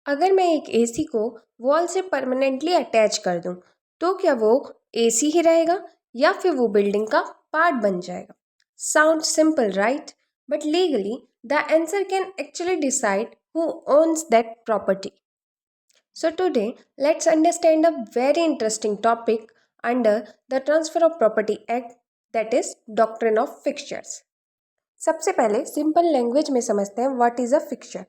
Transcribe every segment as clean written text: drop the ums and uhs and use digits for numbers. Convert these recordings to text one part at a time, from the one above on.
अगर मैं एक एसी को वॉल से परमानेंटली अटैच कर दूं, तो क्या वो एसी ही रहेगा या फिर वो बिल्डिंग का पार्ट बन जाएगा? Sound simple, right? But legally the answer can actually decide who owns that property. So today, let's understand a very interesting topic under the Transfer of Property Act, that is Doctrine of Fixtures. सबसे पहले simple language में समझते हैं what is a fixture.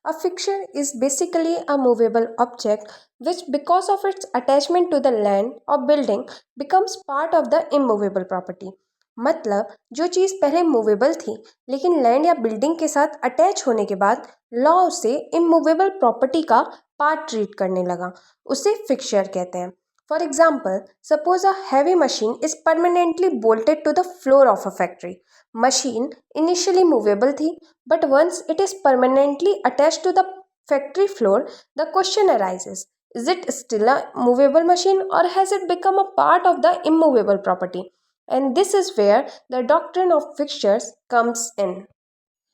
A fixture is basically a movable object which, because of its attachment to the land or building, becomes part of the immovable property. मतलब जो चीज़ पहले movable थी लेकिन लैंड या building के साथ अटैच होने के बाद लॉ उसे इमूवेबल प्रॉपर्टी का पार्ट ट्रीट करने लगा, उसे फिक्चर कहते हैं. For example, suppose a heavy machine is permanently bolted to the floor of a factory. Machine initially movable थी, but once it is permanently attached to the factory floor, the question arises: is it still a movable machine or has it become a part of the immovable property? And this is where the doctrine of fixtures comes in.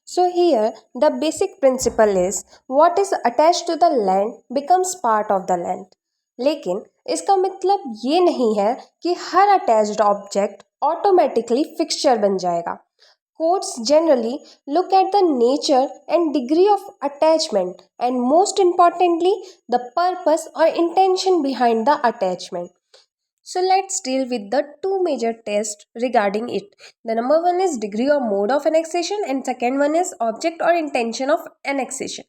So here the basic principle is what is attached to the land becomes part of the land. लेकिन इसका मतलब ये नहीं है कि हर attached object automatically fixture बन जाएगा. Courts generally look at the nature and degree of attachment and, most importantly, the purpose or intention behind the attachment. So let's deal with the two major tests regarding it. The number one is degree or mode of annexation and second one is object or intention of annexation.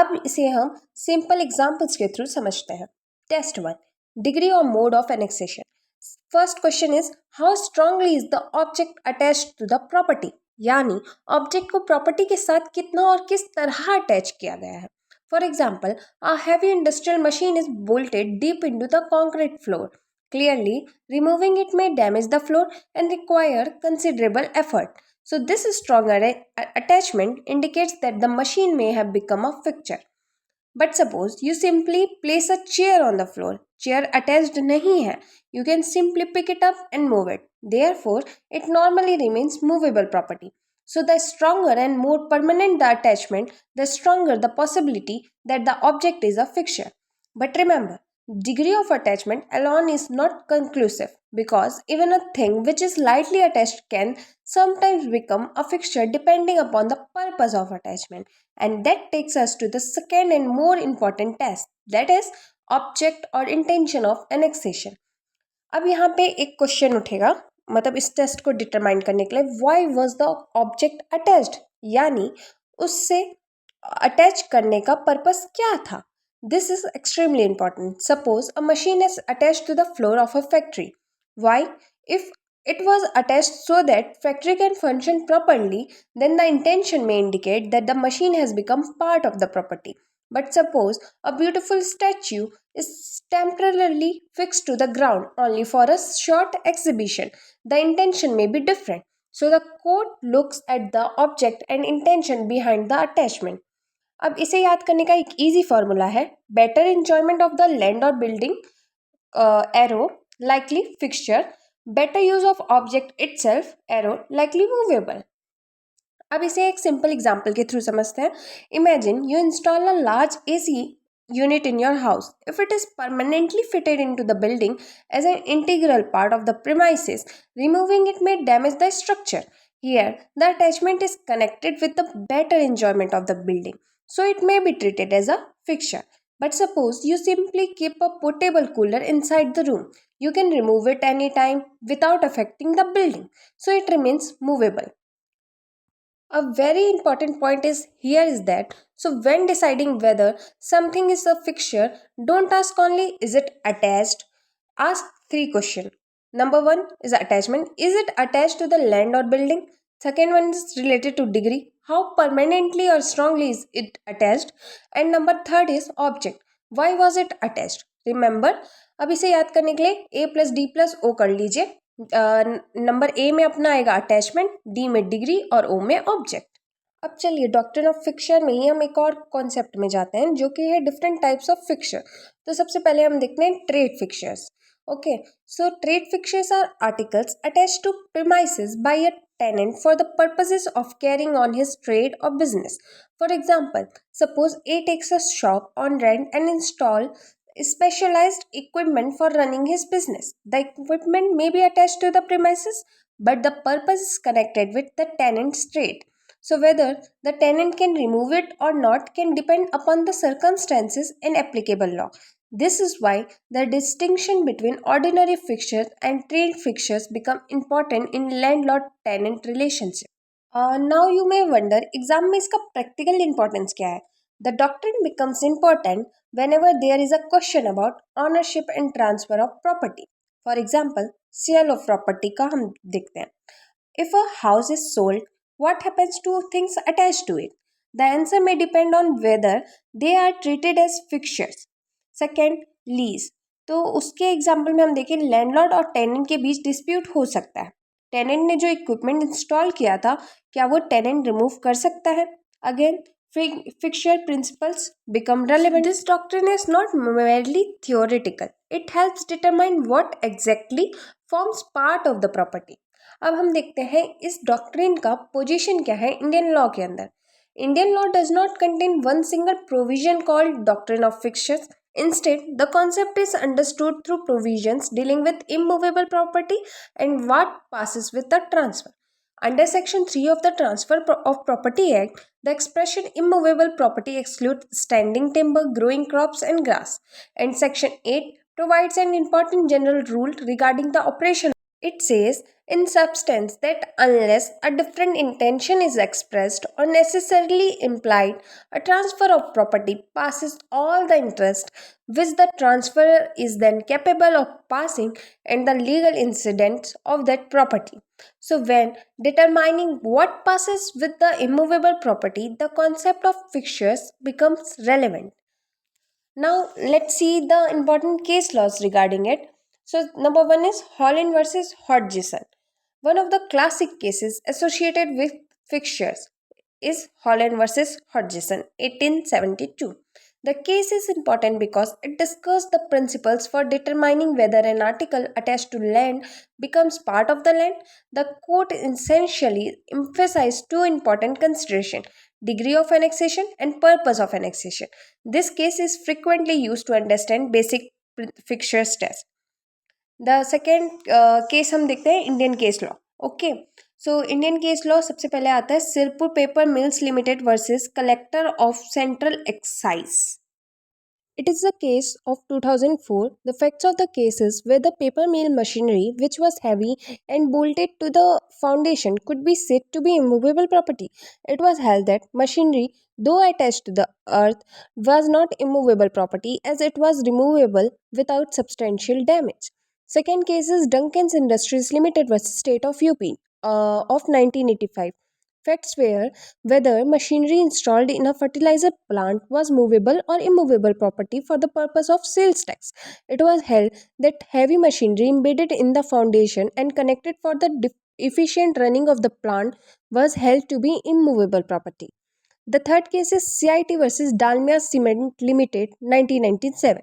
अब इसे हम simple examples के through समझते हैं. Test one, degree और mode of annexation. First question is how strongly is the object attached to the property. यानी object को property के साथ कितना और किस तरह अटैच किया गया है. For example, a heavy industrial machine is bolted deep into the concrete floor. Clearly, removing it may damage the floor and require considerable effort. So this stronger attachment indicates that the machine may have become a fixture. But suppose you simply place a chair on the floor. Chair attached nahi hai. You can simply pick it up and move it. Therefore, it normally remains movable property. So the stronger and more permanent the attachment, the stronger the possibility that the object is a fixture. But remember, degree of attachment alone is not conclusive because even a thing which is lightly attached can sometimes become a fixture depending upon the purpose of attachment. And that takes us to the second and more important test, that is object or intention of annexation. अब यहाँ पे एक question उठेगा, मतलब इस test को determine करने के लिए, why was the object attached, यानी उससे अटैच करने का पर्पस क्या था. This is extremely important. Suppose a machine is attached to the floor of a factory. Why? If it was attached so that factory can function properly, then the intention may indicate that the machine has become part of the property. But suppose a beautiful statue is temporarily fixed to the ground only for a short exhibition. The intention may be different. So the court looks at the object and intention behind the attachment. अब इसे याद करने का एक easy formula है. Better enjoyment of the land or building, arrow likely fixture. Better use of object itself, arrow likely movable. अब इसे एक सिंपल एग्जाम्पल के थ्रू समझते हैं. Imagine you install a large AC unit in your house. If it is permanently fitted into the building as an integral part of the premises, removing it may damage the structure. Here, the attachment is connected with the better enjoyment of the building, so it may be treated as a fixture. But suppose you simply keep a portable cooler inside the room. You can remove it anytime without affecting the building, so it remains movable. A very important point is here is that so when deciding whether something is a fixture, don't ask only is it attached. Ask three questions. Number one is attachment. Is it attached to the land or building? Second one is related to degree. How permanently or strongly is it attached? And number third is object. Why was it attached? Remember, अब इसे याद करने के लिए a plus D plus O कर लीजिए. Number A में अपना आएगा अटैचमेंट, डी में डिग्री और ओ में ऑब्जेक्ट. अब चलिए डॉक्ट्रिन ऑफ फिक्सचर में ही हम एक और कॉन्सेप्ट में जाते हैं जो कि है डिफरेंट टाइप्स ऑफ फिक्सचर. तो सबसे पहले हम देखते हैं trade fixtures. Okay, so trade fixtures are articles attached to premises by a tenant for the purposes of carrying on his trade or business. For example, suppose A takes a shop on rent and install specialized equipment for running his business. The equipment may be attached to the premises, but the purpose is connected with the tenant's trade. So, whether the tenant can remove it or not can depend upon the circumstances and applicable law. This is why the distinction between ordinary fixtures and trade fixtures become important in landlord-tenant relationship. Now you may wonder exam में इसका practical importance क्या है. The doctrine becomes important whenever there is a question about ownership and transfer of property. For example, sale of property का हम देखते हैं. If a house is sold, what happens to things attached to it? The answer may depend on whether they are treated as fixtures. Second, lease. तो उसके example में हम देखें landlord और टेनेंट के बीच डिस्प्यूट हो सकता है. टेनेंट ने जो इक्विपमेंट इंस्टॉल किया था क्या वो टेनेंट रिमूव कर सकता है? Again fixture principles become relevant. This doctrine is not merely theoretical. It helps determine what exactly forms part of the property. अब हम देखते हैं इस डॉक्ट्रिन का पोजीशन क्या है इंडियन लॉ के अंदर. Indian law does not contain one single provision called doctrine of fixtures. Instead, the concept is understood through provisions dealing with immovable property and what passes with the transfer. Under Section 3 of the of Property Act, the expression immovable property excludes standing timber, growing crops, and grass. And Section 8 provides an important general rule regarding the operation. It says, in substance, that unless a different intention is expressed or necessarily implied, a transfer of property passes all the interest which the transferor is then capable of passing and the legal incidents of that property. So, when determining what passes with the immovable property, the concept of fixtures becomes relevant. Now, let's see the important case laws regarding it. So, number one is Holland versus Hodgson. One of the classic cases associated with fixtures is Holland versus Hodgson, 1872. The case is important because it discusses the principles for determining whether an article attached to land becomes part of the land. The court essentially emphasized two important considerations: degree of annexation and purpose of annexation. This case is frequently used to understand basic fixtures test. The second case हम देखते हैं Indian case law. Okay, so Indian case law सबसे पहले आता है Sirpur paper mills limited versus collector of central excise. It is a case of 2004. The facts of the case is where the paper mill machinery, which was heavy and bolted to the foundation, could be said to be immovable property. It was held that machinery, though attached to the earth, was not immovable property as it was removable without substantial damage. Second case is Duncan's Industries Limited versus State of UP of 1985. Facts were whether machinery installed in a fertilizer plant was movable or immovable property for the purpose of sales tax. It was held that heavy machinery embedded in the foundation and connected for the efficient running of the plant was held to be immovable property. The third case is CIT versus Dalmia Cement Limited 1997.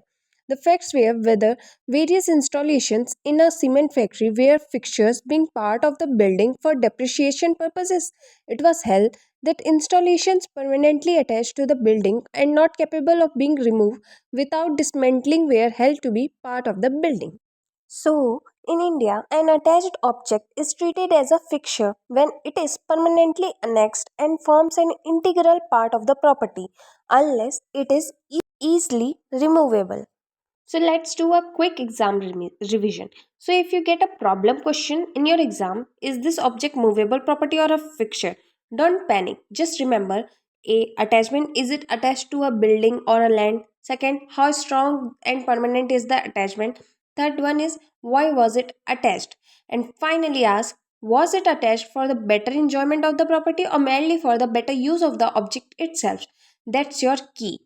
The facts were whether various installations in a cement factory were fixtures being part of the building for depreciation purposes. It was held that installations permanently attached to the building and not capable of being removed without dismantling were held to be part of the building. So, in India, an attached object is treated as a fixture when it is permanently annexed and forms an integral part of the property unless it is easily removable. So let's do a quick exam revision. So if you get a problem question in your exam, is this object movable property or a fixture? Don't panic. Just remember A. Attachment. Is it attached to a building or a land? Second, how strong and permanent is the attachment? Third one is why was it attached? And finally ask, was it attached for the better enjoyment of the property or merely for the better use of the object itself? That's your key.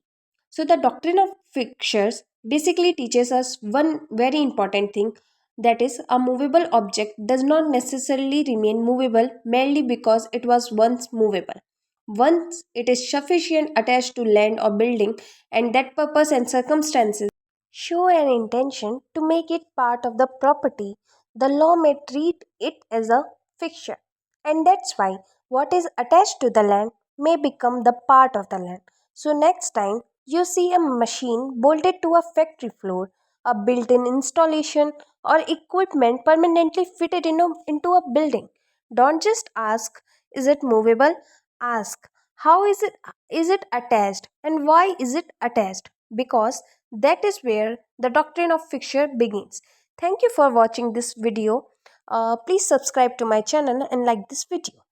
So, the doctrine of fixtures basically teaches us one very important thing, that is, a movable object does not necessarily remain movable merely because it was once movable. Once it is sufficient attached to land or building, and that purpose and circumstances show an intention to make it part of the property, the law may treat it as a fixture. And that's why what is attached to the land may become the part of the land. So, next time you see a machine bolted to a factory floor, a built in installation, or equipment permanently fitted into a building, don't just ask, is it movable? Ask, how is it attached and why is it attached? Because that is where the doctrine of fixture begins. Thank you for watching this video. Please subscribe to my channel and like this video.